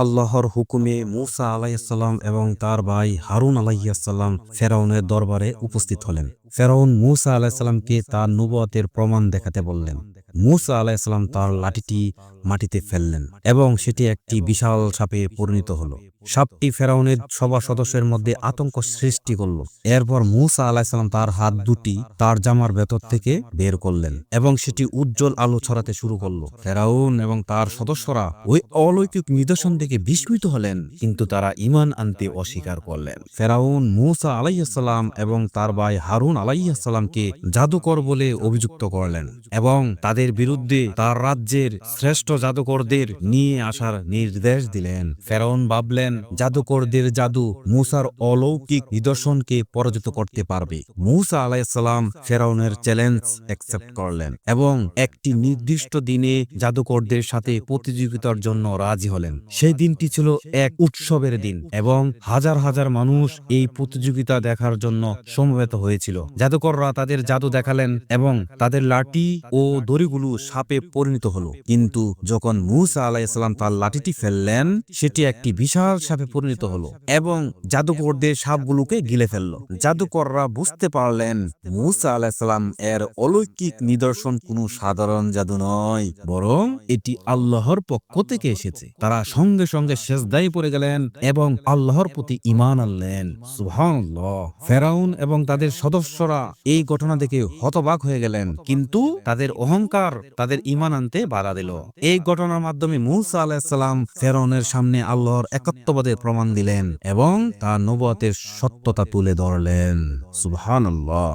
আল্লাহর হুকুমে মূসা আলাইহিস সালাম এবং তার ভাই হারুন আলাইহিস সালাম ফেরাউনের দরবারে উপস্থিত হলেন। ফেরাউন মূসা আলাইহিস সালামকে তার নবুয়তের প্রমাণ দেখাতে বললেন। মূসা আলাইহিস সালাম তার লাঠিটি মাটিতে ফেললেন এবং সেটি একটি বিশাল সাপে পরিণত হলো। সাপটি ফেরাউনের সভা সদস্যের মধ্যে আতঙ্ক সৃষ্টি করল। এরপর মূসা আলাইহিস সালাম তার হাত দুটি তার জামার ভেতর থেকে বের করলেন এবং সেটি উজ্জ্বল আলো ছড়াতে শুরু করলো। ফেরাউন এবং তার সদস্যরা ওই অলৌকিক নিদর্শন দেখে বিস্মিত হলেন, কিন্তু তারা ঈমান আনতে অস্বীকার করলেন। ফেরাউন মূসা আলাইহিস সালাম এবং তার ভাই হারুন আলাইহিস সালামকে জাদুকর বলে অভিযুক্ত করলেন এবং তাদের বিরুদ্ধে তার রাজ্যের শ্রেষ্ঠ জাদুকরদের নিয়ে আসার নির্দেশ দিলেন। ফেরাউন ভাবলেন, জাদুকরদের জাদু মূসার অলৌকিক নিদর্শনকে পরাজিত করতে পারবে। মূসা আলাইহিস সালাম ফেরাউনের চ্যালেঞ্জ অ্যাকসেপ্ট করলেন এবং একটি নির্দিষ্ট দিনে জাদুকরদের সাথে প্রতিযোগিতার জন্য রাজি হলেন। সেই দিনটি ছিল এক উৎসবের দিন এবং হাজার হাজার মানুষ এই প্রতিযোগিতা দেখার জন্য সমবেত হয়েছিল। জাদুকররা তাদের জাদু দেখালেন এবং তাদের লাঠি ও দড়িগুলো সাপে পরিণত হলো। কিন্তু যখন মূসা আলাইহিস সালাম তার লাঠিটি ফেললেন, সেটি একটি বিশাল সাপে পরিণত হলো এবং জাদুকরদের সাপগুলোকে গিলে ফেলল। জাদুকররা বুঝতে পারলেন মূসা আলাইহিস সালাম এর অলৌকিক নিদর্শন কোনো সাধারণ জাদু নয়, বরং এটি আল্লাহর পক্ষ থেকে এসেছে। তারা সঙ্গে সঙ্গে সেজদায় পড়ে গেলেন এবং আল্লাহর প্রতি ঈমান আনলেন। সুবহানাল্লাহ। ফেরাউন এবং তাদের সদস্যরা এই ঘটনা দেখে হতবাক হয়ে গেলেন, কিন্তু তাদের অহংকার তাদের ঈমান আনতে বাধা দিল। এই ঘটনার মাধ্যমে মূসা আলাইহিস সালাম ফেরাউনের সামনে আল্লাহর একত্ববাদের প্রমাণ দিলেন এবং তার নবুয়তের সত্যতা তুলে ধরলেন। সুবহানাল্লাহ।